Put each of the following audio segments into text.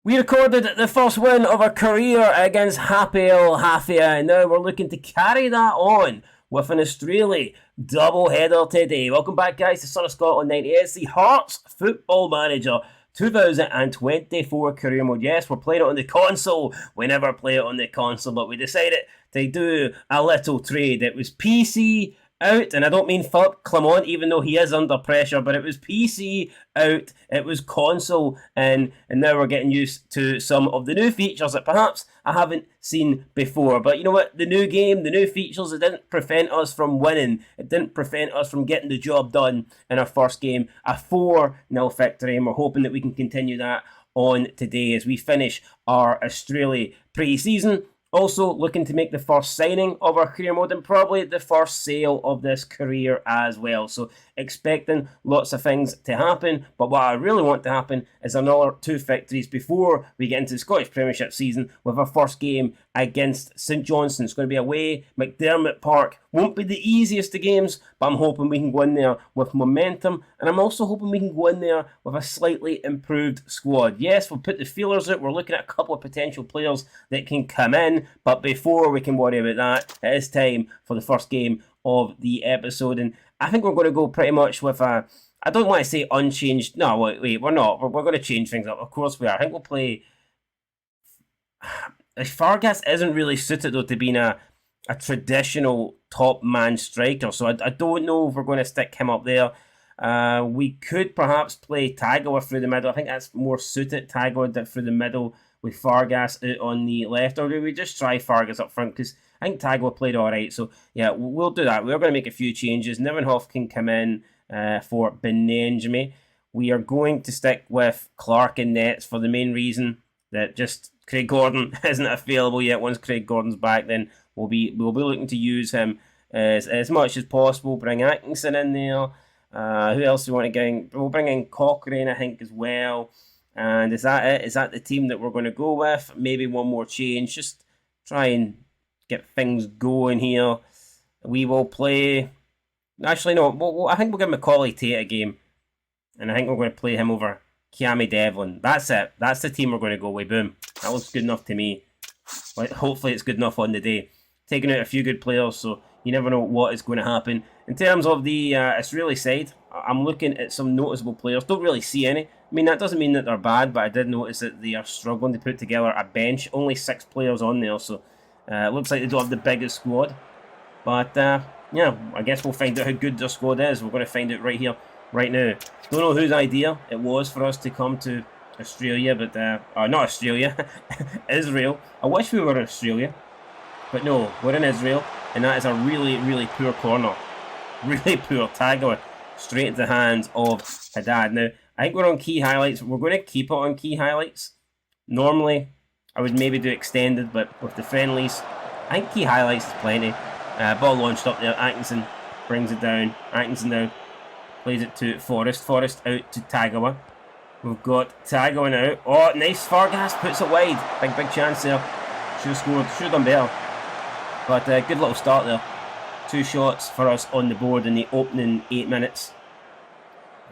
We recorded the first win of our career against Happy El Hafia, and now we're looking to carry that on with an Australia double header today. Welcome back, guys, to Son of Scotland 90. It's the Hearts Football Manager 2024 career mode. Yes, we're playing it on the console. We never play it on the console, but we decided to do a little trade. It was PC out, and I don't mean Philip Clement, even though he is under pressure, but it was PC out, it was console, and now we're getting used to some of the new features that perhaps I haven't seen before. But you know what? The new game, the new features, it didn't prevent us from winning. It didn't prevent us from getting the job done in our first game. A 4-0 victory, and we're hoping that we can continue that on today as we finish our Australia pre-season. Also looking to make the first signing of our career mode and probably the first sale of this career as well. So expecting lots of things to happen, but what I really want to happen is another 2 victories before we get into the Scottish Premiership season with our first game against St Johnstone. It's going to be away. McDermott Park won't be the easiest of games, but I'm hoping we can go in there with momentum, and I'm also hoping we can go in there with a slightly improved squad. Yes, we'll put the feelers out. We're looking at a couple of potential players that can come in, but before we can worry about that, it is time for the first game of the episode, and I think we're going to go pretty much with a, I don't want to say unchanged. No, wait, we're not. We're going to change things up. Of course we are. I think we'll play. Fargas isn't really suited though to being a traditional top man striker, so I don't know if we're going to stick him up there. We could perhaps play Tagawa through the middle. I think that's more suited, Tagawa through the middle with Fargas out on the left, or do we just try Fargas up front? Because I think Tagawa played alright, so yeah, we'll do that. We're going to make a few changes. Nivenhoff can come in for Benenjami. We are going to stick with Clark in nets for the main reason that just Craig Gordon isn't available yet. Once Craig Gordon's back, then we'll be looking to use him as much as possible. Bring Atkinson in there. Who else do we want to get in? We'll bring in Cochrane, I think, as well. And is that it? Is that the team that we're going to go with? Maybe one more change. Just try and get things going here. We will play. Actually, no. I think we'll give Macaulay Tate a game, and I think we're going to play him over Kiami Devlin. That's it. That's the team we're going to go with. Boom. That looks good enough to me. Hopefully, it's good enough on the day. Taking out a few good players, so you never know what is going to happen. In terms of the Israeli side, I'm looking at some noticeable players. Don't really see any. I mean, that doesn't mean that they're bad, but I did notice that they are struggling to put together a bench. Only 6 players on there, so it looks like they don't have the biggest squad. But, yeah, I guess we'll find out how good their squad is. We're going to find out right here, right now. Don't know whose idea it was for us to come to Australia, but, not Australia, Israel. I wish we were in Australia, but no, we're in Israel, and that is a really, really poor corner. Really poor. Tagawa straight into the hands of Haddad. Now, I think we're on key highlights. We're going to keep it on key highlights. Normally, I would maybe do extended, but with the friendlies, I think key highlights is plenty. Ball launched up there. Atkinson brings it down. Atkinson now plays it to Forrest. Forrest out to Tagawa. We've got Tagawa now. Oh, nice. Fargas puts it wide. Big chance there. Should have scored. Should have done better. But good little start there. 2 shots for us on the board in the opening 8 minutes.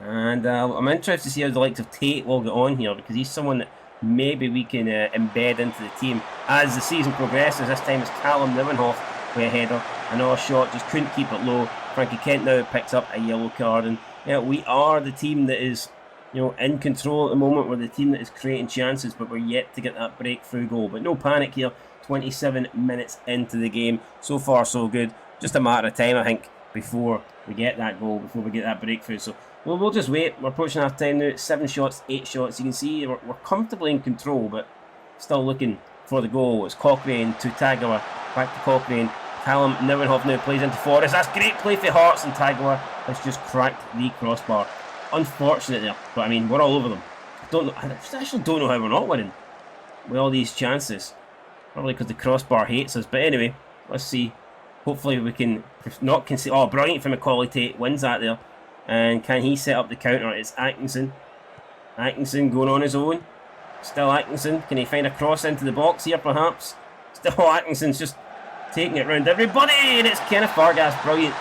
And I'm interested to see how the likes of Tate will get on here, because he's someone that maybe we can embed into the team as the season progresses. This time it's Callum Nivenhoff with a header. Another shot, just couldn't keep it low. Frankie Kent now picks up a yellow card. And yeah, we are the team that is, in control at the moment. We're the team that is creating chances, but we're yet to get that breakthrough goal. But no panic here. 27 minutes into the game. So far, so good. Just a matter of time, I think, before we get that goal, before we get that breakthrough. So we'll just wait. We're approaching half time now. 7 shots, 8 shots. You can see we're comfortably in control, but still looking for the goal. It's Cochrane to Tagawa. Back to Cochrane. Callum Nivenhoff now plays into Forrest. That's great play for Hearts, and Tagawa has just cracked the crossbar. Unfortunate there, but I mean, we're all over them. I actually don't know how we're not winning with all these chances. Probably because the crossbar hates us. But anyway, let's see. Hopefully we can not concede. Oh, brilliant for Macaulay Tate. Wins that there. And can he set up the counter? It's Atkinson. Atkinson going on his own. Still Atkinson. Can he find a cross into the box here, perhaps? Still Atkinson's just taking it round everybody. And it's Kenneth Fargas. Brilliant.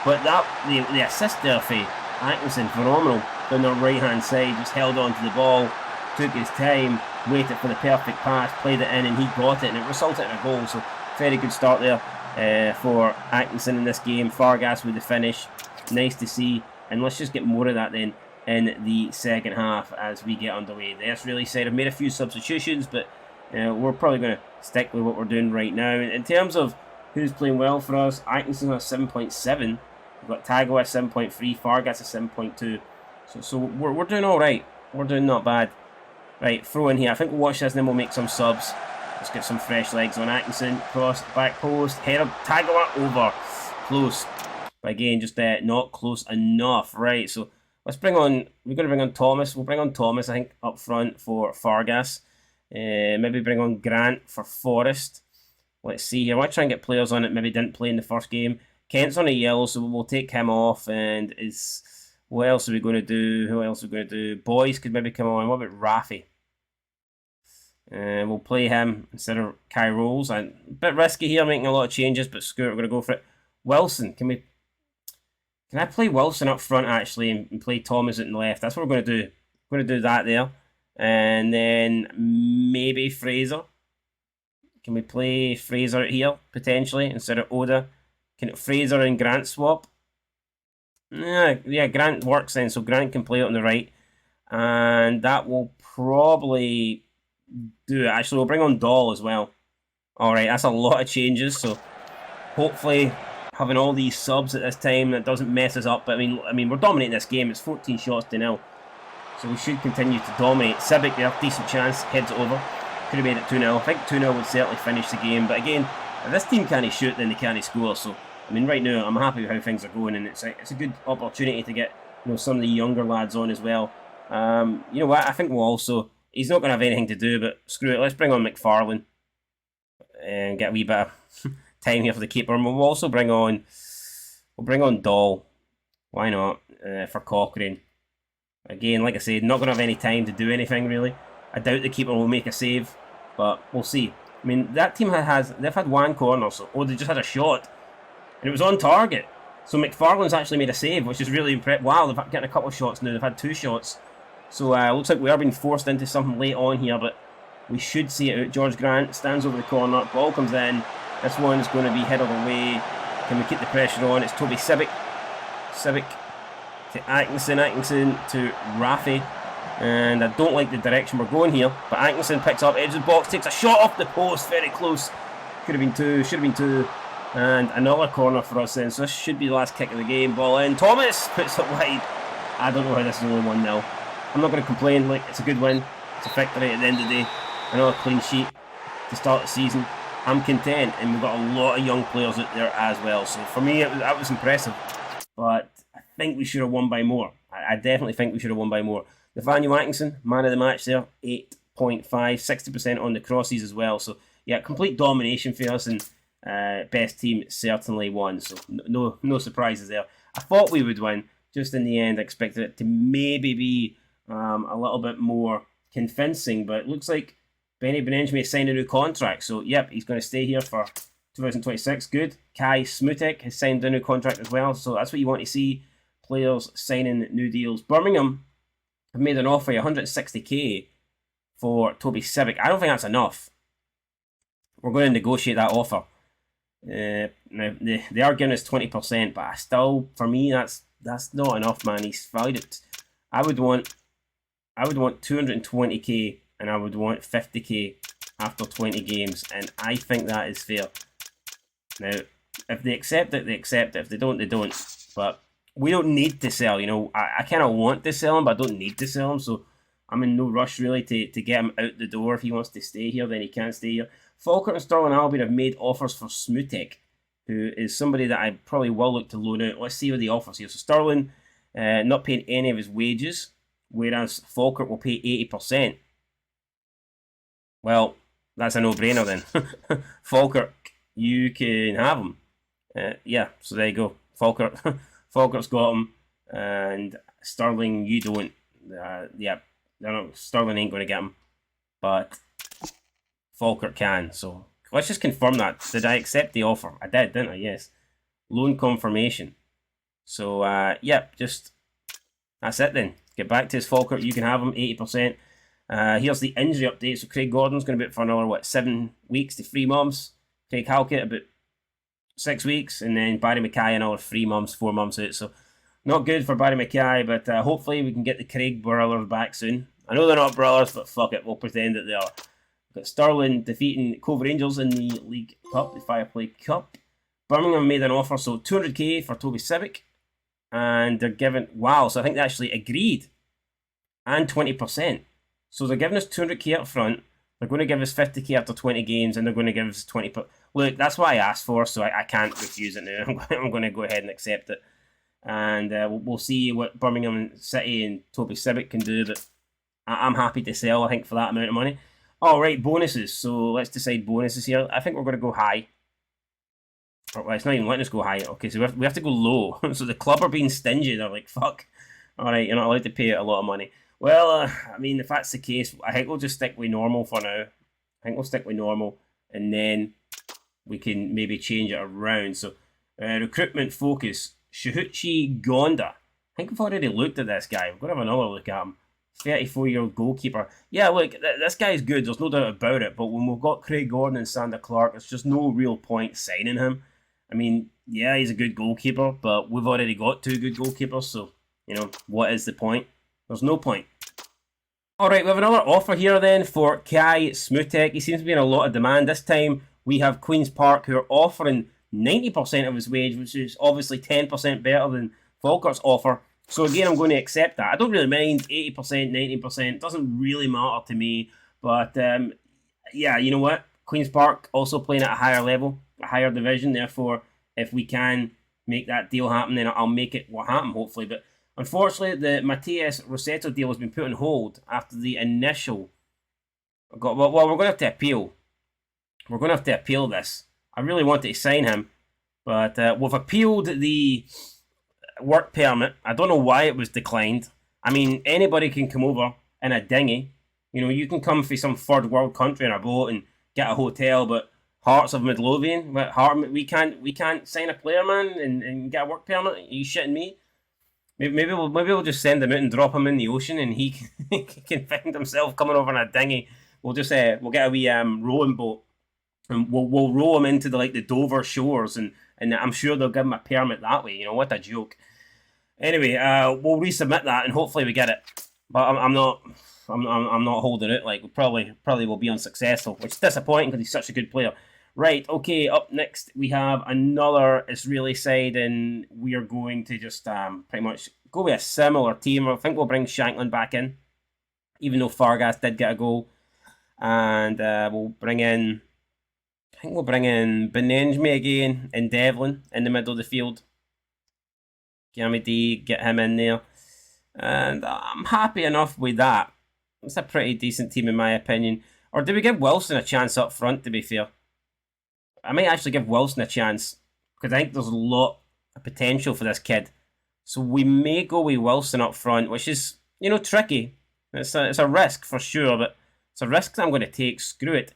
But the assist there for Atkinson, phenomenal. Down the right-hand side. Just held on to the ball. took his time, waited for the perfect pass, played it in, and he got it, and it resulted in a goal. So very good start there for Atkinson in this game. Fargas with the finish. Nice to see. And let's just get more of that then in the second half as we get underway. That's really said. I've made a few substitutions, but we're probably going to stick with what we're doing right now. In terms of who's playing well for us, Atkinson has 7.7. We've got Tago at 7.3, Fargas at 7.2. So we're doing all right. We're doing not bad. Right, throw in here. I think we'll watch this and then we'll make some subs. Let's get some fresh legs on Atkinson. Cross, back post, header, Tago over. Close. But again, just not close enough. Right, so let's bring on, we're going to bring on Thomas. We'll bring on Thomas, I think, up front for Fargas. Maybe bring on Grant for Forest. Let's see here. I want to try and get players on it. Maybe didn't play in the first game. Kent's on a yellow, so we'll take him off. And what else are we going to do? Who else are we going to do? Boys could maybe come on. What about Rafi? We'll play him instead of Kai Rolls. A bit risky here, making a lot of changes, but screw it, we're going to go for it. Wilson, can I play Wilson up front actually and play Thomas at the left? That's what we're going to do. We're going to do that there. And then maybe Fraser. Can we play Fraser here, potentially, instead of Oda? Can Fraser and Grant swap? Yeah, Grant works then, so Grant can play it on the right. And that will probably do it. Actually, we'll bring on Doll as well. Alright, that's a lot of changes, so hopefully having all these subs at this time, that doesn't mess us up. But I mean, we're dominating this game. It's 14 shots to 0. So we should continue to dominate. Civic there, decent chance, heads it over. Could have made it 2-0. I think 2-0 would certainly finish the game. But again, if this team can't shoot, then they can't score. So, I mean, right now, I'm happy with how things are going. And it's a good opportunity to get some of the younger lads on as well. You know what? I think we'll also... He's not going to have anything to do, but screw it. Let's bring on McFarlane. And get a wee bit of time here for the keeper. And we'll also bring on... We'll bring on Doll. Why not? For Cochrane. Again, like I said, not going to have any time to do anything, really. I doubt the keeper will make a save, but we'll see. I mean, that team they've had one corner, so they just had a shot, and it was on target. So McFarlane's actually made a save, which is really impressive. Wow, they've getting a couple of shots now. They've had 2 shots. So looks like we are being forced into something late on here, but we should see it out. George Grant stands over the corner, ball comes in. This one's going to be headed away. Can we keep the pressure on? It's Toby Civic. Civic to Atkinson. Atkinson to Rafi. And I don't like the direction we're going here, but Atkinson picks up, edge of the box, takes a shot off the post, very close. Could have been 2, should have been 2. And another corner for us then, so this should be the last kick of the game. Ball in, Thomas puts it wide. I don't know how this is only 1-0. I'm not going to complain, like, it's a good win. It's a victory at the end of the day. Another clean sheet to start the season. I'm content, and we've got a lot of young players out there as well. So for me, that was impressive. But I think we should have won by more. I definitely think we should have won by more. Nathaniel Atkinson, man of the match there, 8.5, 60% on the crosses as well. So, yeah, complete domination for us, and best team certainly won. So, no surprises there. I thought we would win. Just in the end, I expected it to maybe be a little bit more convincing, but it looks like Benny Benenjmi has signed a new contract. So, yep, he's going to stay here for 2026. Good. Kai Smutek has signed a new contract as well. So, that's what you want to see, players signing new deals. Birmingham have made an offer of 160k for Toby Civic. I don't think that's enough. We're going to negotiate that offer. Now they are giving us 20%, but still, for me, that's not enough, man. He's valued it. I would want 220k, and I would want 50k after 20 games, and I think that is fair. Now, if they accept it, they accept it. If they don't, they don't. But we don't need to sell, I kind of want to sell him, but I don't need to sell him, so I'm in no rush really to get him out the door. If he wants to stay here, then he can stay here. Falkirk and Stirling Albion have made offers for Smutek, who is somebody that I probably will look to loan out. Let's see what the offers here. So Stirling not paying any of his wages, whereas Falkirk will pay 80%. Well, that's a no-brainer then. Falkirk, you can have him. Yeah, so there you go. Falkirk's got him, and Stirling, you don't. Yeah, Stirling ain't going to get him, but Falkirk can. So let's just confirm that. Did I accept the offer? I did, didn't I? Yes. Loan confirmation. So, yeah, just that's it then. Get back to his Falkirk. You can have him 80%. Here's the injury update. So Craig Gordon's going to be out for another, 7 weeks to 3 months. Craig Halkett about 6 weeks. And then Barry Mackay another 3 months, 4 months out. So not good for Barry Mackay, but hopefully we can get the Craig brothers back soon. I know they're not brothers, but fuck it, we'll pretend that they are. We've got Stirling defeating Cove Rangers in the League Cup, the Fireplay Cup. Birmingham made an offer, so 200k for Toby Civic. And they're giving, wow, so I think they actually agreed. And 20%. So they're giving us 200k up front. They're going to give us 50k after 20 games, and they're going to give us 20. Look, that's what I asked for, so I can't refuse it now. I'm going to go ahead and accept it. And we'll see what Birmingham City and Toby Civic can do, but I'm happy to sell, I think, for that amount of money. All right, bonuses. So let's decide bonuses here. I think we're going to go high. Well, it's not even letting us go high. Okay, so we have to go low. So the club are being stingy. They're like, fuck. All right, you're not allowed to pay a lot of money. Well, I mean, if that's the case, I think we'll just stick with normal for now. I think we'll stick with normal, and then we can maybe change it around. So recruitment focus. Shuhuchi Gonda. I think we've already looked at this guy. We're going to have another look at him. 34-year-old goalkeeper. Yeah, look, this guy's good. There's no doubt about it. But when we've got Craig Gordon and Sander Clark, there's just no real point signing him. I mean, yeah, he's a good goalkeeper, but we've already got 2 good goalkeepers. So, you know, what is the point? There's no point. All right, we have another offer here then for Kai Smutek. He seems to be in a lot of demand. This time we have Queen's Park, who are offering 90% of his wage, which is obviously 10% better than Falkirk's offer. So again, I'm going to accept that. I don't really mind 80%, 90%. It doesn't really matter to me. But yeah, you know what? Queen's Park also playing at a higher level, a higher division. Therefore, if we can make that deal happen, then I'll make it what happen, hopefully. But unfortunately, the Matias Rossetto deal has been put on hold after the initial... Well, we're going to have to appeal. We're going to have to appeal this. I really wanted to sign him, but we've appealed the work permit. I don't know why it was declined. I mean, anybody can come over in a dinghy. You know, you can come from some third world country in a boat and get a hotel, but Hearts of Midlothian, we can't sign a player, man, and get a work permit. Are you shitting me? Maybe we'll just send him out and drop him in the ocean, and he can find himself coming over in a dinghy. We'll just we'll get a wee rowing boat. And we'll row him into the Dover shores, and I'm sure they'll give him a permit that way. You know, what a joke. Anyway, we'll resubmit that, and hopefully we get it. But I'm not holding it. Like, we probably will be unsuccessful, which is disappointing because he's such a good player. Right. Okay. Up next we have another Israeli side, and we are going to just pretty much go with a similar team. I think we'll bring Shanklin back in, even though Fargas did get a goal, and we'll bring in. I think we'll bring in Benenjmi again and Devlin in the middle of the field. Gamidi, get him in there. And I'm happy enough with that. It's a pretty decent team in my opinion. Or do we give Wilson a chance up front, to be fair? I might actually give Wilson a chance, because I think there's a lot of potential for this kid. So we may go with Wilson up front, which is, you know, tricky. It's a risk for sure, but it's a risk that I'm going to take. Screw it.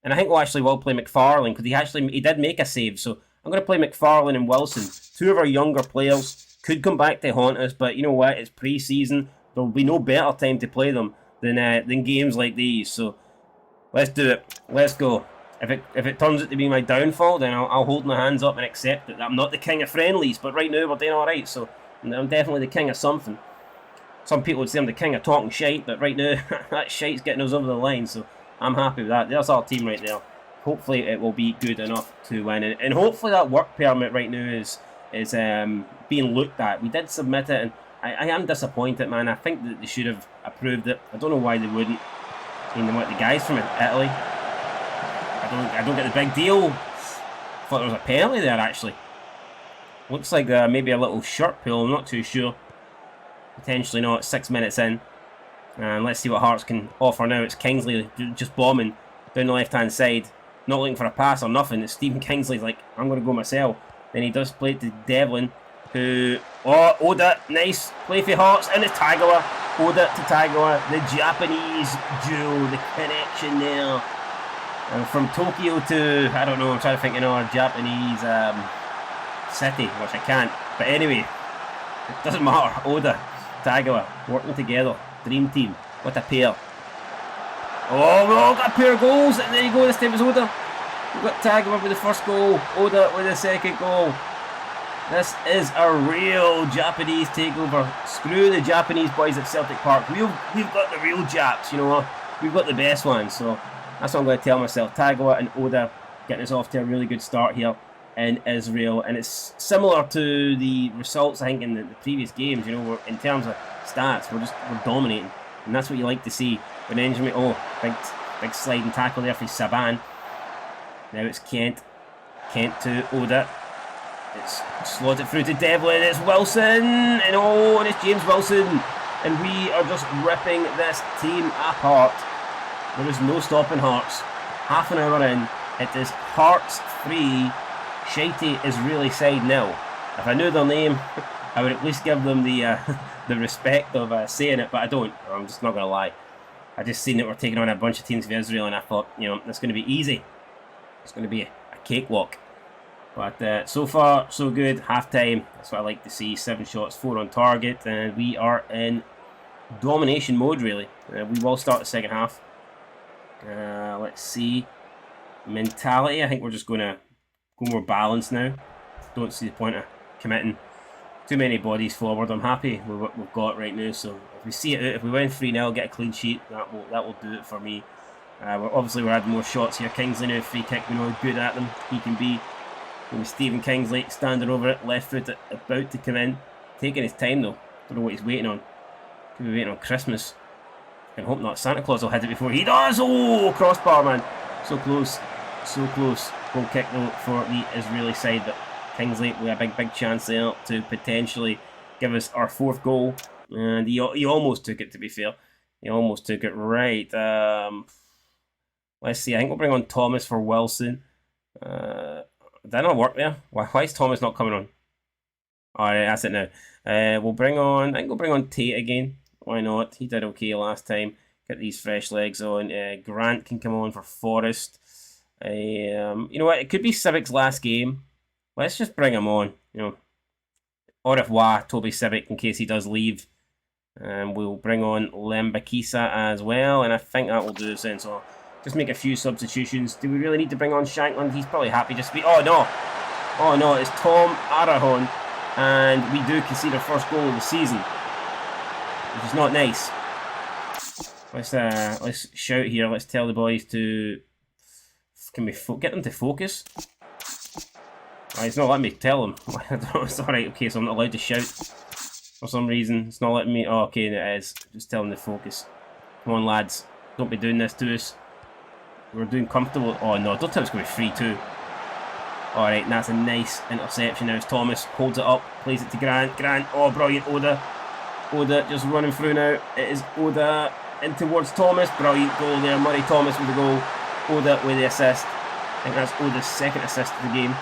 And I think we'll actually play McFarlane, because he did make a save. So I'm going to play McFarlane and Wilson. 2 of our younger players could come back to haunt us, but you know what? It's pre-season. There will be no better time to play them than games like these. So let's do it. Let's go. If it turns out to be my downfall, then I'll hold my hands up and accept it. I'm not the king of friendlies, but right now we're doing all right. So I'm definitely the king of something. Some people would say I'm the king of talking shite, but right now that shite's getting us over the line. So I'm happy with that. There's our team right there. Hopefully it will be good enough to win. And hopefully that work permit right now is being looked at. We did submit it, and I am disappointed, man. I think that they should have approved it. I don't know why they wouldn't. I mean, the guys from Italy. I don't get the big deal. I thought there was a penalty there, actually. Looks like maybe a little shirt pull. I'm not too sure. Potentially not. 6 minutes in. And let's see what Hearts can offer now. It's Kingsley just bombing down the left-hand side. Not looking for a pass or nothing. It's Stephen Kingsley's like, I'm going to go myself. Then he does play it to Devlin, who... Oh, Oda, nice play for Hearts. And it's Tagawa. Oda to Tagawa. The Japanese duo, the connection there. From Tokyo to, I don't know, I'm trying to think, a Japanese city, which I can't. But anyway, it doesn't matter. Oda, Tagawa, working together. Dream team. What a pair. Oh, we all got a pair of goals, and there you go, this time it's Oda. We've got Tagawa with the first goal, Oda with the second goal. This is a real Japanese takeover. Screw the Japanese boys at Celtic Park. We've got the real Japs, you know. We've got the best ones. So that's what I'm going to tell myself. Tagawa and Oda getting us off to a really good start here in Israel. And it's similar to the results, I think, in the previous games. You know, in terms of stats, we're dominating. And that's what you like to see. When Benjamin, oh, big sliding tackle there for Saban. Now it's Kent. Kent to Oda. It's slotted it through to Devlin. It's Wilson. And oh, and it's James Wilson. And we are just ripping this team apart. There is no stopping Hearts. Half an hour in. It is Hearts 3. Shitey Israeli side 0. If I knew their name, I would at least give them the the respect of saying it, but I don't. I'm just not going to lie. I just seen that we're taking on a bunch of teams for Israel, and I thought, you know, it's going to be easy. It's going to be a cakewalk. But so far, so good. Half-time, that's what I like to see. 7 shots, 4 on target, and we are in domination mode, really. We will start the second half. Let's see. Mentality, I think we're just going to go more balanced now. Don't see the point of committing too many bodies forward. I'm happy with what we've got right now. So if we see it out, if we win 3-0, get a clean sheet, that will do it for me. We're adding more shots here. Kingsley now free kick. We know how good at them he can be. With Stephen Kingsley standing over it, left foot about to come in, taking his time though. Don't know what he's waiting on. Could be waiting on Christmas. And hope not. Santa Claus will hit it before he does. Oh, crossbar, man. So close, so close. Goal kick though for the Israeli side, but Kingsley with a big chance there to potentially give us our 4th goal, and he almost took it, to be fair. He almost took it. Right, let's see, I think we'll bring on Thomas for Wilson. Did that not work there? Why is Thomas not coming on? Alright, that's it now. I think we'll bring on Tate again. Why not? He did okay last time. Get these fresh legs on. Grant can come on for Forest. You know what, it could be Civic's last game. Let's just bring him on, you know. Au revoir, Toby Civic, in case he does leave. And we'll bring on Lembakisa as well, and I think that will do us in. So just make a few substitutions. Do we really need to bring on Shankland? He's probably happy just to be... Oh no, it's Tom Arahon, and we do concede our first goal of the season, which is not nice. Let's shout here. Let's tell the boys to... Can we get them to focus? It's not letting me tell him. It's alright, okay, so I'm not allowed to shout for some reason. It's not letting me... Oh, okay, it is. Just tell him to focus. Come on, lads. Don't be doing this to us. We're doing comfortable... Oh, no, don't tell us it's going to be 3-2. Alright, that's a nice interception now as Thomas holds it up, plays it to Grant. Grant, oh, brilliant, Oda. Oda just running through now. It is Oda in towards Thomas. Brilliant goal there. Murray Thomas with the goal. Oda with the assist. I think that's Oda's 2nd assist of the game.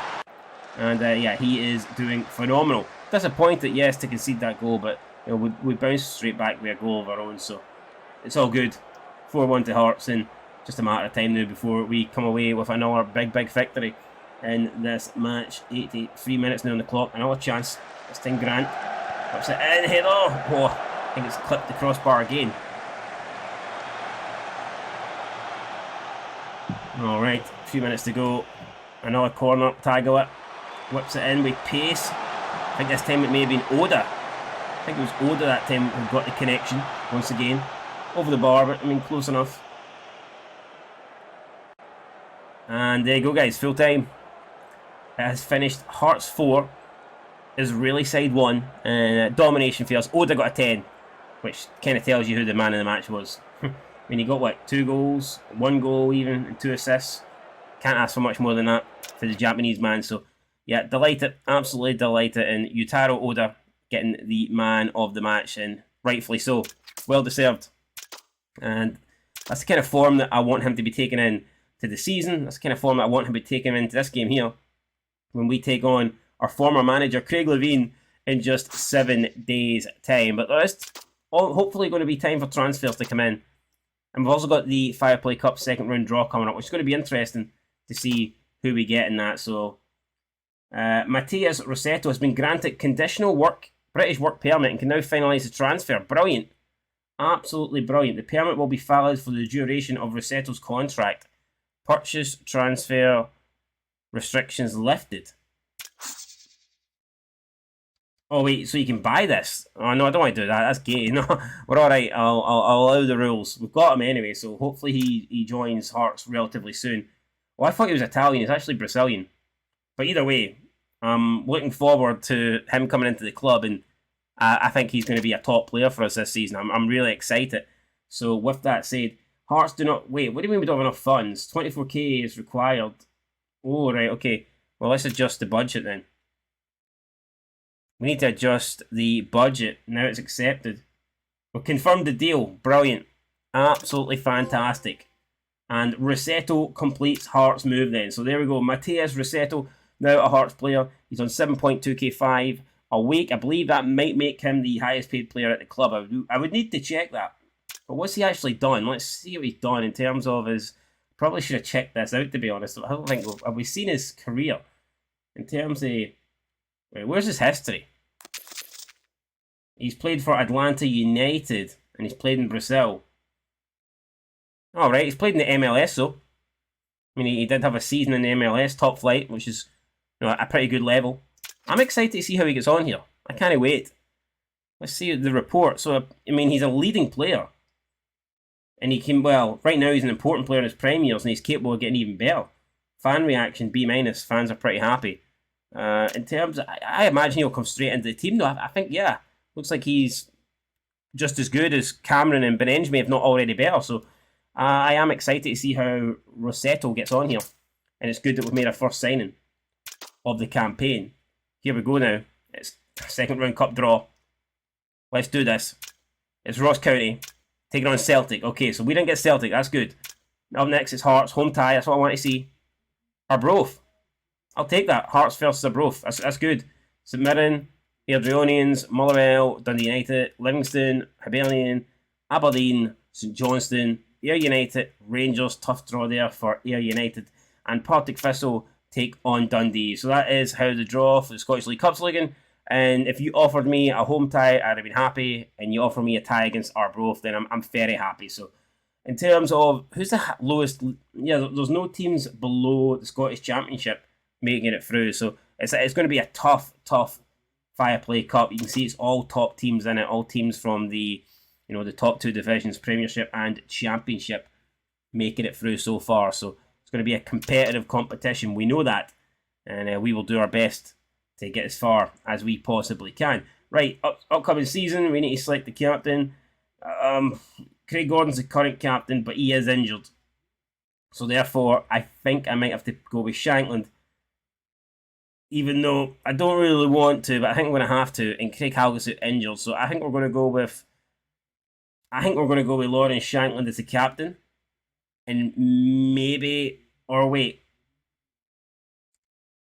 And yeah, he is doing phenomenal. Disappointed, yes, to concede that goal, but you know, we bounced straight back with a goal of our own, so it's all good. 4-1 to Hearts, and just a matter of time now before we come away with another big victory in this match. 83 minutes now on the clock. Another chance. This time Grant puts it in. Header. Oh, I think it's clipped the crossbar again. Alright, a few minutes to go. Another corner. Tagawa whips it in with pace. I think this time it may have been Oda. I think it was Oda that time who got the connection once again. Over the bar, but I mean close enough. And there you go, guys, full time. It has finished. Hearts 4, Israeli side 1, and domination for us. Oda got a 10, which kind of tells you who the man of the match was. I mean, he got what, 2 goals, 1 goal even, and 2 assists. Can't ask for much more than that for the Japanese man. So yeah, delighted, absolutely delighted, and Yutaro Oda getting the man of the match, and rightfully so, well deserved. And that's the kind of form that I want him to be taken in to the season. That's the kind of form that I want him to be taken into this game here, when we take on our former manager Craig Levine in just 7 days' time. But there is hopefully going to be time for transfers to come in. And we've also got the Fireplay Cup 2nd round draw coming up, which is going to be interesting to see who we get in that. So Matthias Rossetto has been granted conditional British work permit and can now finalise the transfer. Brilliant. Absolutely brilliant. The permit will be valid for the duration of Rossetto's contract. Purchase transfer restrictions lifted. Oh wait, so you can buy this? Oh no, I don't want to do that. That's gay. No, we're all right. I'll allow the rules. We've got him anyway, so hopefully he joins Hearts relatively soon. Well, I thought he was Italian. He's actually Brazilian. But either way, I'm looking forward to him coming into the club, and I think he's going to be a top player for us this season. I'm really excited. So with that said, Hearts do not wait. What do you mean we don't have enough funds? 24k is required. Oh right, okay. Well, let's adjust the budget then. We need to adjust the budget. Now it's accepted. We've confirmed the deal. Brilliant. Absolutely fantastic. And Rossetto completes Hearts' move then. So there we go. Matheus Rossetto, now a Hearts player. He's on 7.2k5 a week. I believe that might make him the highest paid player at the club. I would need to check that. But what's he actually done? Let's see what he's done in terms of his... Probably should have checked this out, to be honest. I don't think... Have we seen his career? In terms of... Wait, where's his history? He's played for Atlanta United, and he's played in Brazil. Alright, he's played in the MLS, though. I mean, he did have a season in the MLS, top flight, which is a pretty good level. I'm excited to see how he gets on here. I can't wait. Let's see the report. So, I mean, he's a leading player. And he can, well, right now he's an important player in his prime years, and he's capable of getting even better. Fan reaction, B-. Fans are pretty happy. In terms of, I imagine he'll come straight into the team, though. I think, yeah. Looks like he's just as good as Cameron and Benenjme, if not already better. So I am excited to see how Rossetto gets on here. And it's good that we've made our first signing of the campaign. Here we go now. It's second round cup draw. Let's do this. It's Ross County taking on Celtic. Okay, so we didn't get Celtic. That's good. Up next is Hearts. Home tie. That's what I want to see. Arbroath. I'll take that. Hearts versus Arbroath. That's good. St Mirren. Airdrieonians, Motherwell, Dundee United, Livingston, Hibernian, Aberdeen, St Johnstone, Ayr United, Rangers, tough draw there for Ayr United, and Partick Thistle take on Dundee. So that is how the draw for the Scottish League Cup's looking. And if you offered me a home tie, I'd have been happy. And you offer me a tie against Arbroath, then I'm very happy. So in terms of who's the lowest, yeah, there's no teams below the Scottish Championship making it through. So it's going to be a tough Fireplay Cup. You can see it's all top teams in it, all teams from the the top two divisions, Premiership and Championship, making it through so far. So it's going to be a competitive competition. We know that, and we will do our best to get as far as we possibly can. Right, upcoming season, we need to select the captain. Craig Gordon's the current captain, but he is injured. So therefore, I think I might have to go with Shankland. Even though I don't really want to, but I think I'm going to have to. And Craig Halgett's injured, so I think we're going to go with. Lawrence Shankland as the captain, and maybe, or wait,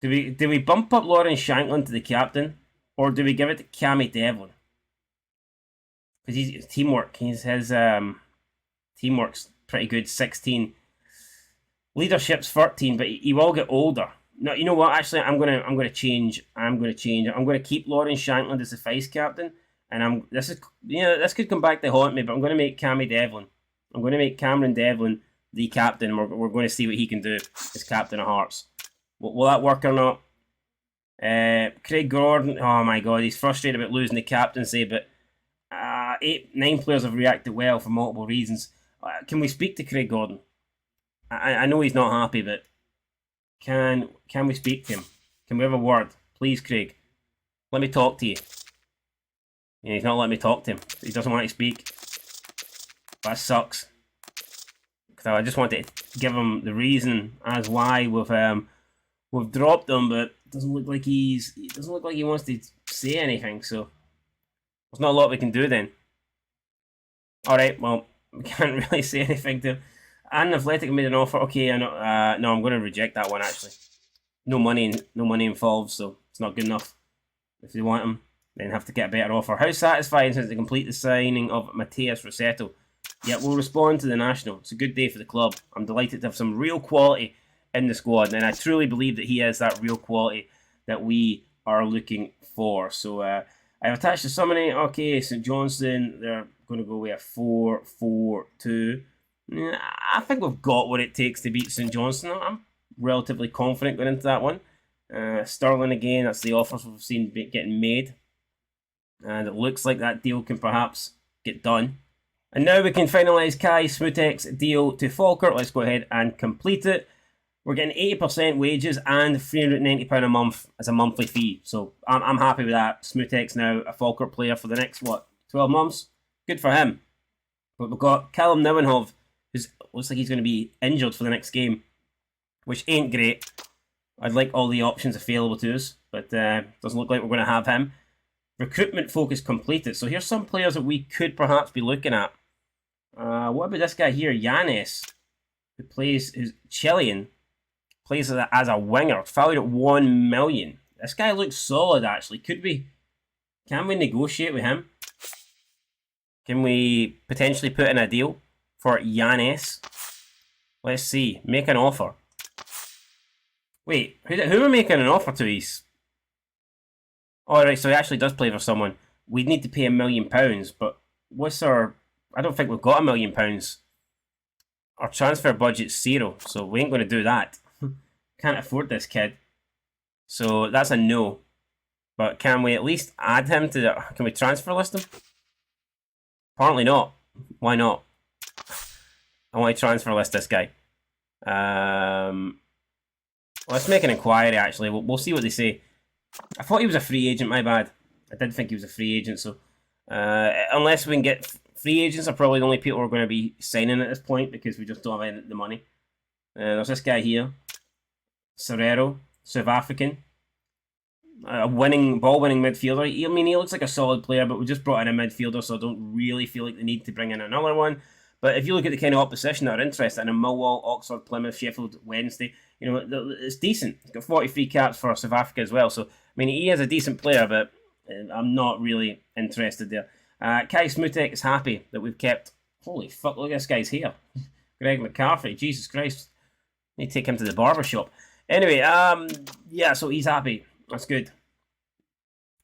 do we bump up Lawrence Shankland to the captain, or do we give it to Cammy Devlin? Because he's teamwork. His teamwork's pretty good. 16, leadership's 13, but he will get older. No, you know what? Actually, I'm gonna change. I'm gonna keep Lawrence Shankland as the vice captain, and this could come back to haunt me, but I'm gonna make Cameron Devlin the captain. We're going to see what he can do as captain of Hearts. Will that work or not? Craig Gordon. Oh my God, he's frustrated about losing the captaincy, but 9 players have reacted well for multiple reasons. Can we speak to Craig Gordon? I know he's not happy, but. Can we speak to him? Can we have a word? Please, Craig. Let me talk to you. Yeah, he's not letting me talk to him. He doesn't want to speak. That sucks. Because I just want to give him the reason as why we've dropped him, but it doesn't look like he wants to say anything. So there's not a lot we can do then. All right, well, we can't really say anything to him. And Athletic made an offer. Okay, no, I'm going to reject that one. Actually, no money involved, so it's not good enough. If they want him, then have to get a better offer. How satisfying since they complete the signing of Matheus Rossetto. Yeah, we'll respond to the National. It's a good day for the club. I'm delighted to have some real quality in the squad, and I truly believe that he has that real quality that we are looking for. So I've attached the summoning. Okay, St Johnstone, they're going to go with a 4-4-2. I think we've got what it takes to beat St Johnstone. I'm relatively confident going into that one. Sterling again, that's the offers we've seen getting made. And it looks like that deal can perhaps get done. And now we can finalise Kai Smutek's deal to Falkirk. Let's go ahead and complete it. We're getting 80% wages and £390 a month as a monthly fee. So I'm happy with that. Smutek's now a Falkirk player for the next, 12 months? Good for him. But we've got Callum Nieuwenhof, who looks like he's going to be injured for the next game, which ain't great. I'd like all the options available to us, but doesn't look like we're going to have him. Recruitment focus completed. So here's some players that we could perhaps be looking at. What about this guy here, Yanis, who's Chilean, plays as a winger, valued at 1 million. This guy looks solid, actually. Can we negotiate with him? Can we potentially put in a deal for Yanis? Let's see. Make an offer. Wait, who are we making an offer to? He's... Alright, so he actually does play for someone. We'd need to pay £1 million, but what's our... I don't think we've got £1 million. Our transfer budget's 0, so we ain't going to do that. Can't afford this kid. So that's a no. But can we at least add him to the... Can we transfer list him? Apparently not. Why not? I want to transfer list this guy. Let's make an inquiry, actually. We'll see what they say. I thought he was a free agent, my bad. I did think he was a free agent, so... unless we can get... Free agents are probably the only people we're going to be signing at this point because we just don't have the money. There's this guy here. Serrero, South African. A ball-winning midfielder. I mean, he looks like a solid player, but we just brought in a midfielder, so I don't really feel like the need to bring in another one. But if you look at the kind of opposition that are interested in Millwall, Oxford, Plymouth, Sheffield Wednesday, you know, it's decent. He's got 43 caps for South Africa as well. So, I mean, he is a decent player, but I'm not really interested there. Kai Smutek is happy that we've kept... Holy fuck, look at this guy's hair. Greg McCarthy, Jesus Christ. Need to take him to the barber shop. Anyway, yeah, so he's happy. That's good.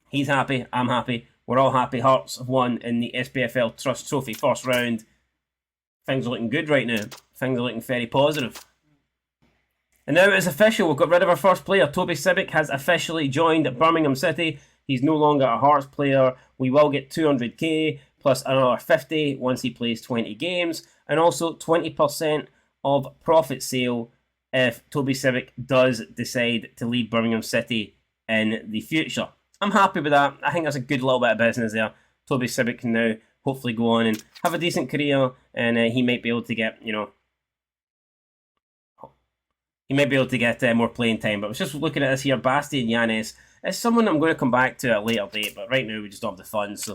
He's happy, I'm happy. We're all happy. Hearts have won in the SPFL Trust Trophy first round. Things are looking good right now. Things are looking very positive. And now it's official. We've got rid of our first player. Toby Sibic has officially joined Birmingham City. He's no longer a Hearts player. We will get 200k plus another 50 once he plays 20 games. And also 20% of profit sale if Toby Sibic does decide to leave Birmingham City in the future. I'm happy with that. I think that's a good little bit of business there. Toby Sibic can now hopefully go on and have a decent career, and he might be able to get, you know, more playing time. But I was just looking at this here, Bastian Yanis. It's someone I'm going to come back to at a later date, but right now we just don't have the funds, so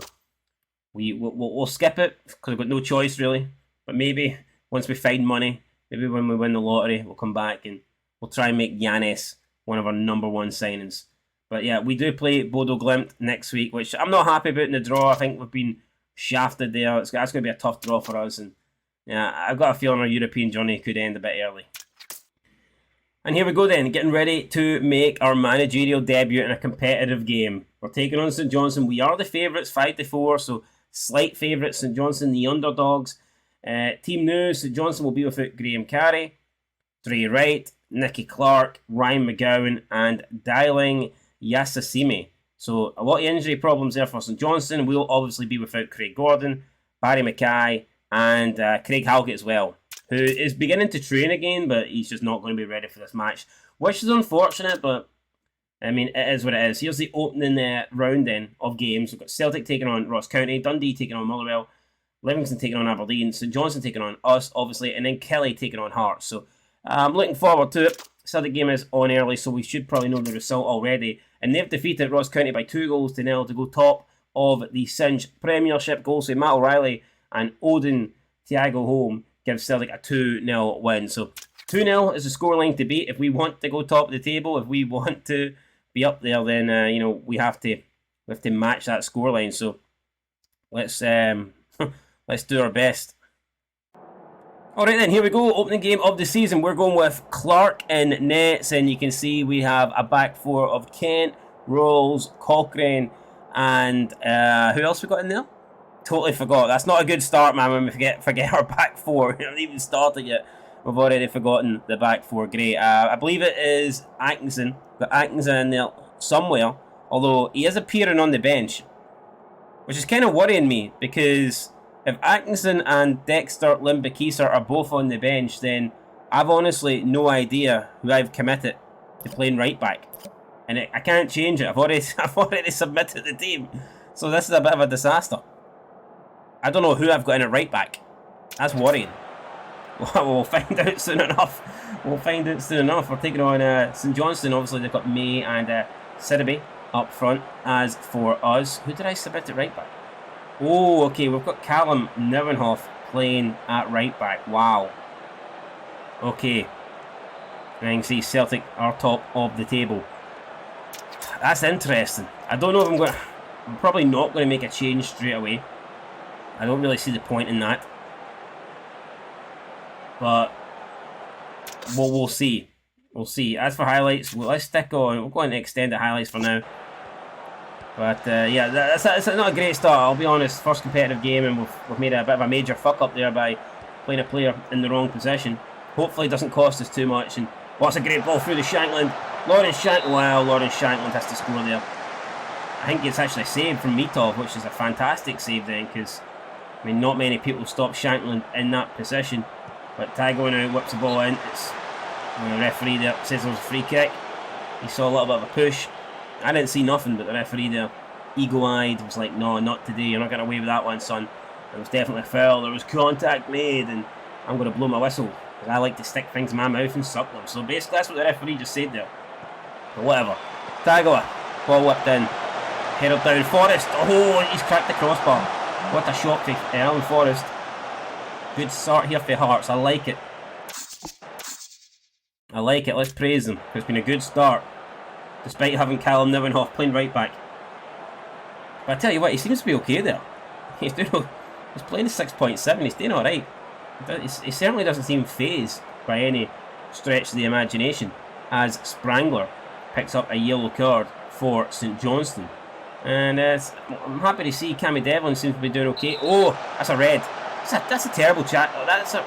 we'll skip it because we've got no choice really. But maybe once we find money, maybe when we win the lottery, we'll come back and we'll try and make Yanis one of our number one signings. But yeah, we do play Bodo Glimt next week, which I'm not happy about in the draw. I think we've been shafted there. That's going to be a tough draw for us, and yeah, I've got a feeling our European journey could end a bit early. And here we go then, getting ready to make our managerial debut in a competitive game. We're taking on St Johnstone. We are the favourites, 5-4, so slight favourites. St Johnstone, the underdogs. Team news, St Johnstone will be without Graham Carey, Dre Wright, Nicky Clark, Ryan McGowan, and Dailing Yasasime. So a lot of injury problems there for St Johnstone. We'll obviously be without Craig Gordon, Barry Mackay, and Craig Halkett as well, who is beginning to train again, but he's just not going to be ready for this match, which is unfortunate, but I mean, it is what it is. Here's the opening round then of games. We've got Celtic taking on Ross County, Dundee taking on Motherwell, Livingston taking on Aberdeen, St Johnstone taking on us, obviously, and then Kelly taking on Hearts. So I'm looking forward to it. Celtic game is on early, so we should probably know the result already. And they've defeated Ross County by 2-0 to go top of the Singe Premiership. Goals by Matt O'Reilly and Odin Thiago Holm gives Celtic a 2-0 win. So 2-0 is the scoreline to beat if we want to go top of the table. If we want to be up there, then you know, we have to match that scoreline. So let's let's do our best. Alright then, here we go, opening game of the season. We're going with Clark in nets, and you can see we have a back four of Kent, Rolls, Cochrane, and who else we got in there? Totally forgot. That's not a good start, man, when we forget our back four. We haven't even started yet. We've already forgotten the back four. Great. I believe it is Atkinson. Got Atkinson in there somewhere. Although he is appearing on the bench, which is kind of worrying me, because if Atkinson and Dexter Limbakisa are both on the bench, then I've honestly no idea who I've committed to playing right back. And I can't change it. I've already submitted the team. So this is a bit of a disaster. I don't know who I've got in at right back. That's worrying. We'll find out soon enough. We'll find out soon enough. We're taking on St Johnstone. Obviously, they've got May and Siribe up front. As for us, who did I submit at right back? Oh, okay. We've got Callum Nivenhoff playing at right back. Wow. Okay. And you can see Celtic are top of the table. That's interesting. I don't know if I'm going to... I'm probably not going to make a change straight away. I don't really see the point in that. But we'll see. We'll see. As for highlights, let's stick on. We'll go on to extended highlights for now. But yeah, that's not a great start, I'll be honest. First competitive game, and we've made a bit of a major fuck up there by playing a player in the wrong position. Hopefully it doesn't cost us too much. And what's a great ball through the Shankland. Lawrence Shankland. Wow, Lawrence Shankland has to score there. I think it's actually saved from Mitov, which is a fantastic save then, because I mean, not many people stop Shankland in that position. But Tago now whips the ball in. It's the referee there says there's a free kick. He saw a little bit of a push. I didn't see nothing, but the referee there, eagle-eyed, was like, no, not today. You're not getting away with that one, son. It was definitely a foul. There was contact made, and I'm going to blow my whistle, because I like to stick things in my mouth and suck them. So basically, that's what the referee just said there. But whatever. Tago, ball whipped in. Headed down. Forrest. Oh, he's cracked the crossbar. What a shot for Alan Forrest. Good start here for Hearts. I like it. I like it. Let's praise him. It's been a good start, despite having Callum Nivenhoff playing right back. But I tell you what, he seems to be okay there. He's playing a 6.7. He's doing alright. He certainly doesn't seem phased by any stretch of the imagination, as Sprangler picks up a yellow card for St Johnstone. And I'm happy to see Cammy Devlin seems to be doing okay. Oh, that's a red. That's a terrible chat.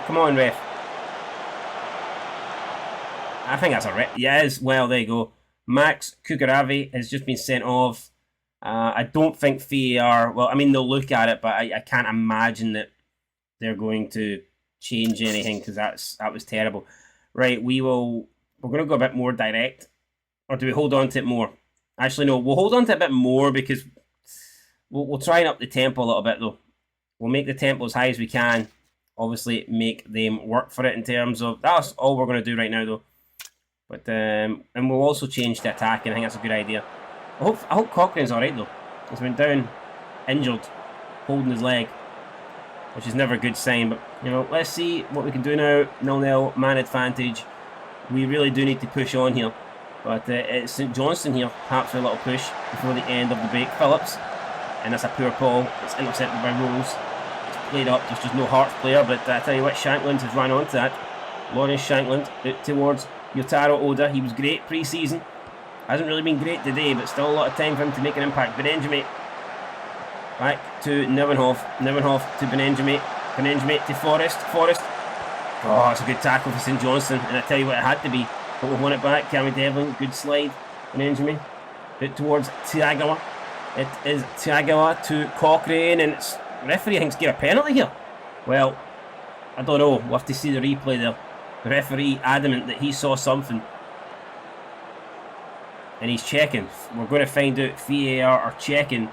Come on, ref. I think that's a red. Yes, well, there you go. Max Kukaravi has just been sent off. I don't think VAR... Well, I mean, they'll look at it, but I can't imagine that they're going to change anything, because that was terrible. Right, we're going to go a bit more direct. Or do we hold on to it more? Actually, no, we'll hold on to it a bit more, because we'll try and up the tempo a little bit, though. We'll make the tempo as high as we can. Obviously, make them work for it in terms of... That's all we're going to do right now, though. But and we'll also change the attack, and I think that's a good idea. I hope Cochrane's alright, though. He's been down, injured, holding his leg, which is never a good sign. But, you know, let's see what we can do now. 0-0, man advantage. We really do need to push on here. But it's St Johnstone here, perhaps for a little push before the end of the break. Phillips, and that's a poor ball. It's intercepted by Rose. It's played up. There's just no Hearts player, but I tell you what, Shankland has run onto that. Lawrence Shankland out towards Yotaro Oda. He was great pre-season. Hasn't really been great today, but still a lot of time for him to make an impact. Benenjame back to Nivenhoff. Nivenhoff to Benenjame. Benenjame to Forrest. Forrest. Oh, it's a good tackle for St Johnstone, and I tell you what, it had to be. But we've won it back. Cammy Devlin, good slide. Benenjame out towards Tiagawa. It is Tiagawa to Cochrane, and it's referee thinks gave a penalty here. Well, I don't know. We'll have to see the replay there. The referee adamant that he saw something, and he's checking. We're going to find out. VAR are checking.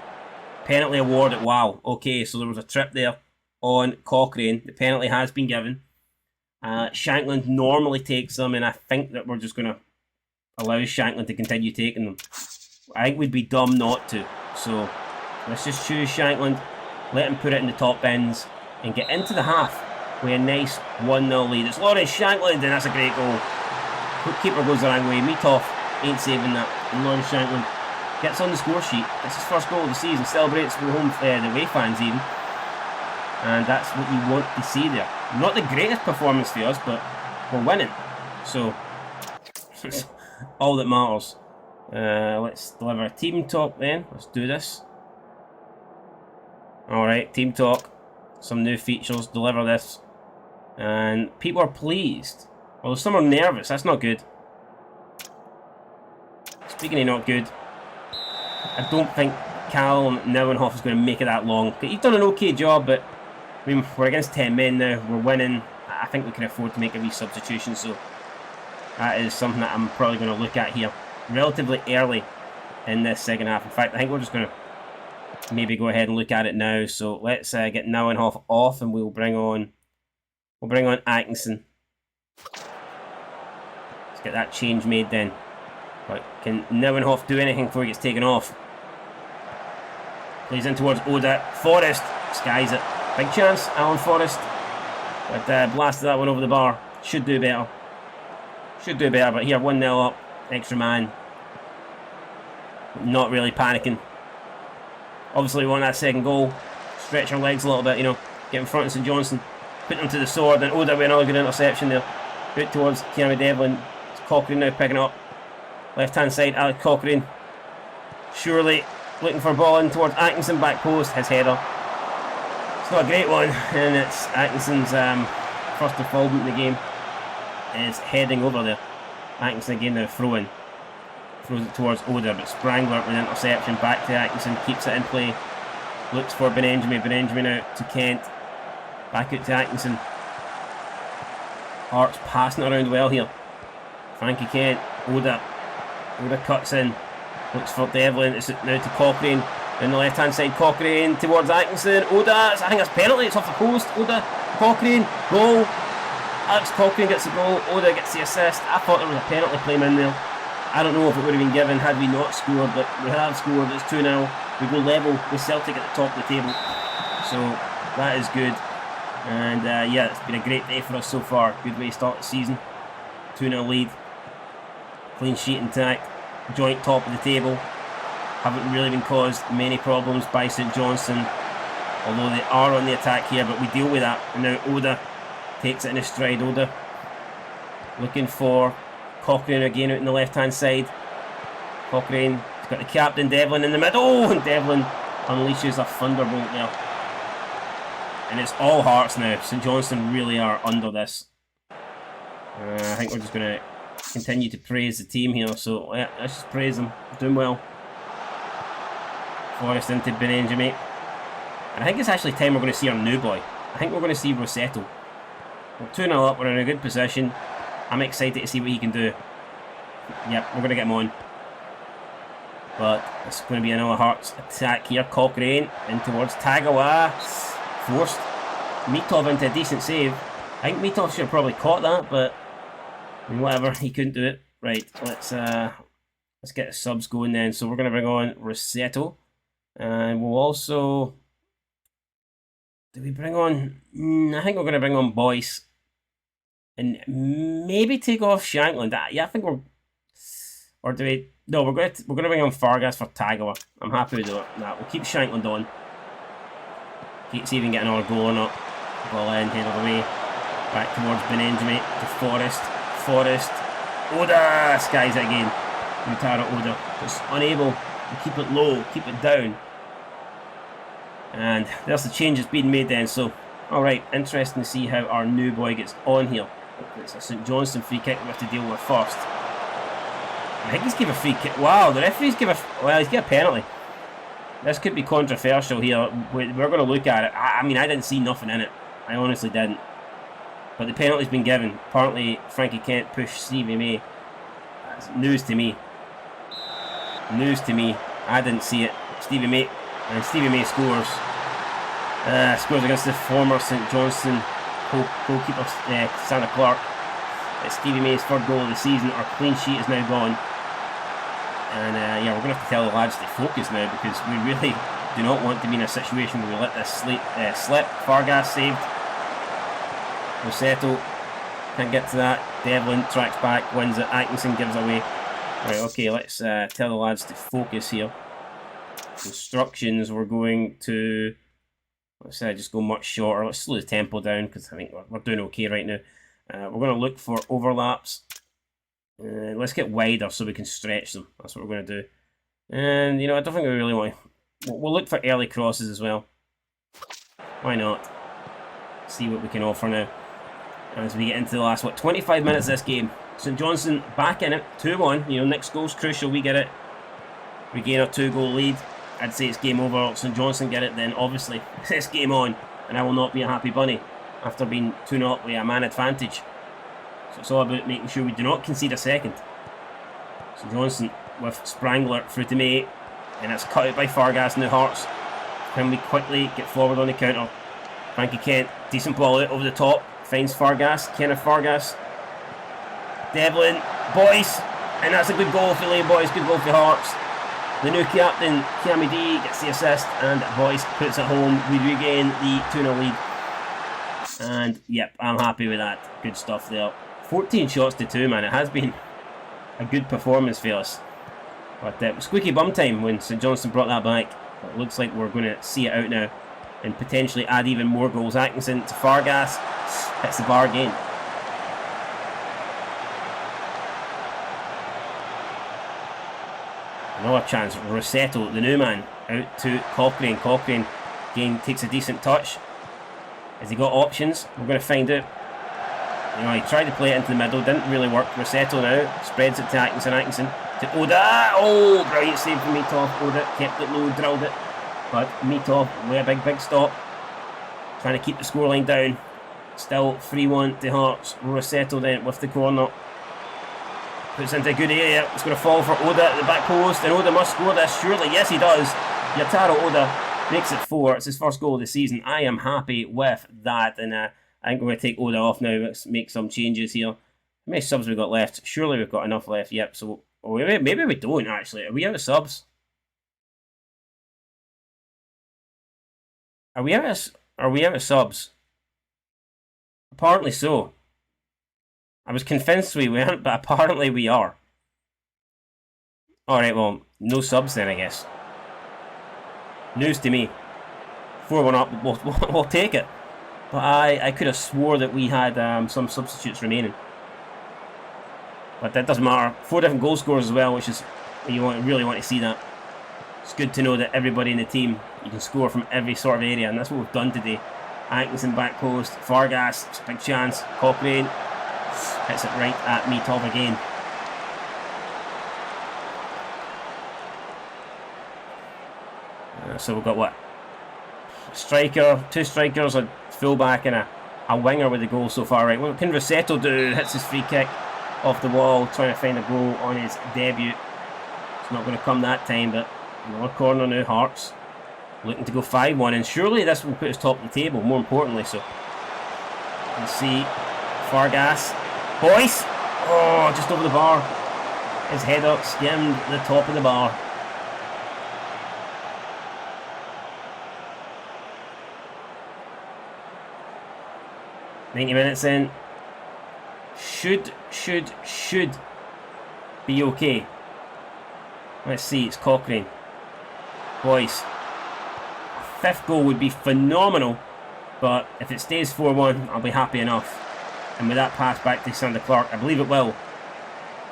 Penalty awarded. Wow. Okay, so there was a trip there on Cochrane. The penalty has been given. Shankland normally takes them, and I think that we're just going to allow Shankland to continue taking them. I think we'd be dumb not to. So let's just choose Shankland, let him put it in the top bins, and get into the half with a nice 1-0 lead. It's Lawrence Shankland, and that's a great goal. Keeper goes the wrong way. Mitov ain't saving that. And Lawrence Shankland gets on the score sheet. It's his first goal of the season. Celebrates with the away fans even. And that's what you want to see there. Not the greatest performance for us, but we're winning. So, it's all that matters. Let's deliver a team talk then. Let's do this. Alright, team talk. Some new features, deliver this. And people are pleased. Although some are nervous, that's not good. Speaking of not good, I don't think Callum Neuenhoff is going to make it that long. He's done an okay job, but I mean, we're against 10 men now, we're winning. I think we can afford to make a wee substitution, so that is something that I'm probably going to look at here relatively early in this second half. In fact, I think we're just going to maybe go ahead and look at it now. So let's get Neuenhoff off, and we'll bring on Atkinson. Let's get that change made then. But can Neuenhoff do anything before he gets taken off? Plays in towards Oda. Forrest skies it. Big chance, Alan Forrest. But blasted that one over the bar. Should do better. Should do better, but here, 1-0 up. Extra man. Not really panicking. Obviously we want that second goal. Stretch our legs a little bit, you know. Get in front of St Johnstone. Put them to the sword, and Oda with another good interception there. Put towards Keanu Devlin. It's Cochrane now picking it up. Left hand side, Alex Cochrane. Surely looking for a ball in towards Atkinson, back post, his header. It's not a great one, and it's Atkinson's first involvement in the game. Is heading over there. Atkinson again now throwing. Throws it towards Oda, but Sprangler with an interception, back to Atkinson, keeps it in play. Looks for Benenjami, Benenjami out to Kent. Back out to Atkinson. Hart's passing it around well here. Frankie Kent, Oda cuts in. Looks for Devlin, it's now to Cochrane. On the left hand side, Cochrane towards Atkinson. Oda, I think it's penalty, it's off the post. Oda, Cochrane, goal. Alex Cochrane gets the goal, Oda gets the assist. I thought there was a penalty claim in there. I don't know if it would have been given had we not scored, but we have scored. It's 2-0. We go level with Celtic at the top of the table. So that is good. And yeah, it's been a great day for us so far. Good way to start the season. 2-0 lead. Clean sheet intact. Joint top of the table. Haven't really been caused many problems by St Johnstone, although they are on the attack here, but we deal with that. And now Oda takes it in his stride. Oda looking for Cochrane again out on the left hand side. Cochrane has got the captain Devlin in the middle. Oh, and Devlin unleashes a thunderbolt there. And it's all Hearts now. St Johnstone really are under this. I think we're just going to continue to praise the team here. So yeah, let's just praise them. Doing well. Forrest into Benenjami. And I think it's actually time we're going to see our new boy. I think we're going to see Rossetto. We're 2-0 up, we're in a good position. I'm excited to see what he can do. Yep, we're going to get him on. But it's going to be another Hearts attack here. Cochrane in towards Tagawa. Forced Mitov into a decent save. I think Mitov should have probably caught that, but I mean, whatever, he couldn't do it. Right, let's get the subs going then. So we're going to bring on Rossetto. And we'll also... Do we bring on... I think we're going to bring on Boyce. And maybe take off Shankland. Yeah, I think we're... Or do we... No, we're going to bring on Fargas for Tagawa. I'm happy with that. We'll keep Shankland on. See if we can get another goal or not. Ball in, headed away. Back towards Benenjami to Forrest. Forrest. Oda skies it again. Mutara Oda. Just unable to keep it low, keep it down. And there's the change that's been made then. So, alright, interesting to see how our new boy gets on here. It's a St Johnstone free kick we have to deal with first. I think he's given a free kick. Wow, the referee's given a... Well, he's given a penalty. This could be controversial here. We're going to look at it. I mean, I didn't see nothing in it. I honestly didn't. But the penalty's been given. Apparently, Frankie Kent pushed Stevie May. That's news to me. News to me. I didn't see it. Stevie May. And Stevie May scores. Scores against the former St Johnstone goalkeeper, Santa Clark. It's Stevie May's third goal of the season. Our clean sheet is now gone. And yeah, we're going to have to tell the lads to focus now, because we really do not want to be in a situation where we let this slip. Fargas saved. Rossetto can't get to that. Devlin tracks back, wins it. Atkinson gives away. Right, okay, let's tell the lads to focus here. Instructions, we're going to... Let's just go much shorter. Let's slow the tempo down, because I think we're doing okay right now. We're going to look for overlaps. Let's get wider so we can stretch them. That's what we're going to do. And, you know, I don't think we really want to... We'll look for early crosses as well. Why not? See what we can offer now. As we get into the last, 25 minutes of this game. St Johnstone back in it, 2-1. You know, next goal's crucial. We get it. Regain a 2-goal lead. I'd say it's game over. St Johnstone get it, then obviously it's game on. And I will not be a happy bunny after being 2-0 with a man advantage. So it's all about making sure we do not concede a second. St Johnstone with Sprangler through to May. And it's cut out by Fargas now. Hearts. Can we quickly get forward on the counter? Frankie Kent, decent ball out over the top. Finds Fargas, Kenneth Fargas. Devlin, Boyce. And that's a good goal for Lane Boyce, good goal for Hearts. The new captain, Kiami D, gets the assist, and Boyce puts it home. We regain the 2-0 lead. And, yep, I'm happy with that. Good stuff there. 14 shots to 2, man. It has been a good performance for us. But squeaky bum time when St Johnstone brought that back. But it looks like we're going to see it out now and potentially add even more goals. Atkinson to Fargas. Hits the bar again. Another chance. Rossetto, the new man, out to Cochrane. Cochrane again takes a decent touch. Has he got options? We're going to find out. You know, he tried to play it into the middle, didn't really work. Rossetto now spreads it to Atkinson. Atkinson to Oda. Oh, brilliant save from Mitov. Oda kept it low, drilled it. But Mitov with a big stop. Trying to keep the scoreline down. Still 3-1 to Hearts. Rossetto then with the corner. Puts into a good area. It's going to fall for Oda at the back post. And Oda must score this, surely. Yes, he does. Yataro Oda makes it 4. It's his first goal of the season. I am happy with that. And I think we're going to take Oda off now. Let's make some changes here. How many subs we got left? Surely we've got enough left. Yep. So maybe we don't, actually. Are we out of subs? Are we out of subs? Apparently so. I was convinced we weren't, but apparently we are. Alright, well, no subs then, I guess. News to me. 4-1 up, we'll take it. But I could have swore that we had some substitutes remaining. But that doesn't matter. 4 different goal scorers as well, which is, you really want to see that. It's good to know that everybody in the team, you can score from every sort of area, and that's what we've done today. Atkinson back post, Fargas, it's a big chance, Cochrane hits it right at Mitov again. So we've got what? Striker, 2 strikers, a fullback and a winger with the goal so far. Right, what can Rossetto do? Hits his free kick off the wall, trying to find a goal on his debut. It's not going to come that time, but another corner now, Hearts. Looking to go 5-1, and surely this will put us top of the table, more importantly. So, let's see. Fargas. Boyce! Oh, just over the bar. His header skimmed the top of the bar. "90 minutes in. Should be okay." Let's see, it's Cochrane. Boyce. 5th goal would be phenomenal, but if it stays 4-1, I'll be happy enough. And with that pass back to Sander Clark, I believe it will.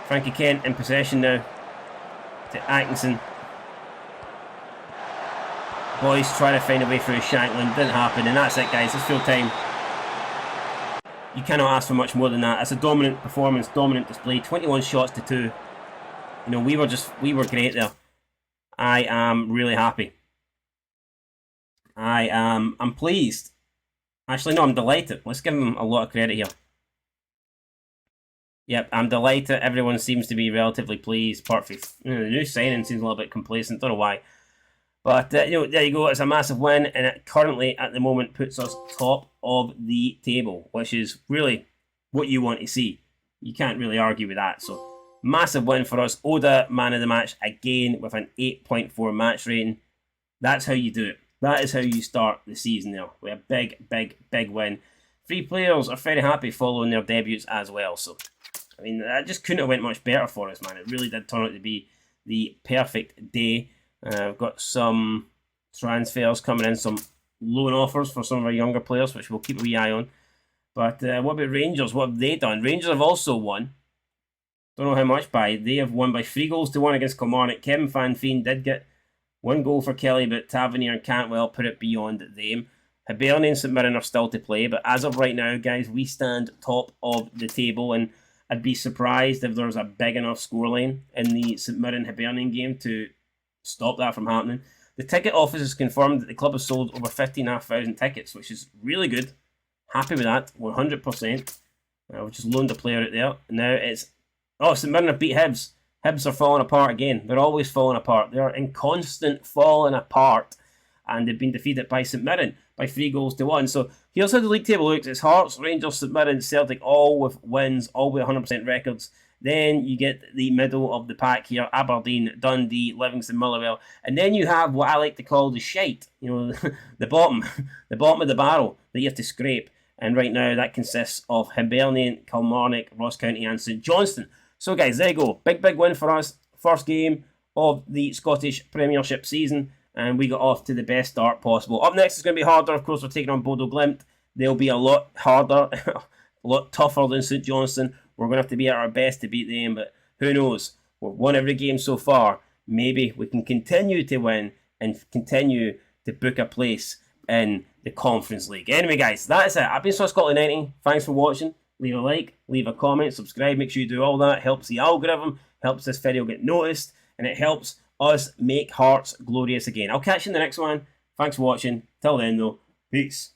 Frankie Kent in possession now to Atkinson. Boyce trying to find a way through Shanklin, didn't happen, and that's it, guys. It's full time. You cannot ask for much more than that. It's a dominant performance, dominant display. 21 shots to 2. You know, we were great there. I am really happy. I'm pleased. Actually, no, I'm delighted. Let's give him a lot of credit here. Yep, I'm delighted. Everyone seems to be relatively pleased. Perfect. The new signing seems a little bit complacent. Don't know why. But, you know, there you go. It's a massive win, and it currently, at the moment, puts us top of the table, which is really what you want to see. You can't really argue with that. So, massive win for us. Oda, man of the match, again, with an 8.4 match rating. That's how you do it. That is how you start the season there. With a big win. 3 players are very happy following their debuts as well. So, I mean, that just couldn't have went much better for us, man. It really did turn out to be the perfect day. We've got some transfers coming in, some loan offers for some of our younger players, which we'll keep a wee eye on. But what about Rangers? What have they done? Rangers have also won. Don't know how much by. They have won by 3 goals to 1 against Kilmarnock. Kevin Fanfeen did get 1 goal for Kelly, but Tavernier and Cantwell put it beyond them. Hibernian and St Mirren are still to play, but as of right now, guys, we stand top of the table, and I'd be surprised if there's a big enough scoreline in the St Mirren Hibernian game to stop that from happening. The ticket office has confirmed that the club has sold over 15,500 tickets, which is really good. Happy with that, 100%. We just loaned a player out there. Now it's... Oh, St Mirren have beat Hibs. Hibs are falling apart again. They're always falling apart. They're in constant falling apart. And they've been defeated by St Mirren by 3-1. So here's how the league table looks. It's Hearts, Rangers, St Mirren, Celtic, all with wins, all with 100% records. Then you get the middle of the pack here, Aberdeen, Dundee, Livingston, Motherwell. And then you have what I like to call the shite, you know, the bottom of the barrel that you have to scrape. And right now that consists of Hibernian, Kilmarnock, Ross County and St Johnstone. So guys, there you go. Big win for us. First game of the Scottish Premiership season. And we got off to the best start possible. Up next is going to be harder. Of course, we're taking on Bodo Glimt. They'll be a lot harder, a lot tougher than St Johnstone. We're going to have to be at our best to beat them, but who knows? We've won every game so far. Maybe we can continue to win and continue to book a place in the Conference League. Anyway, guys, that's it. I've been Scotland 90. Thanks for watching. Leave a like, leave a comment, subscribe. Make sure you do all that. It helps the algorithm, helps this video get noticed, and it helps us make Hearts glorious again. I'll catch you in the next one. Thanks for watching. Till then, though, peace.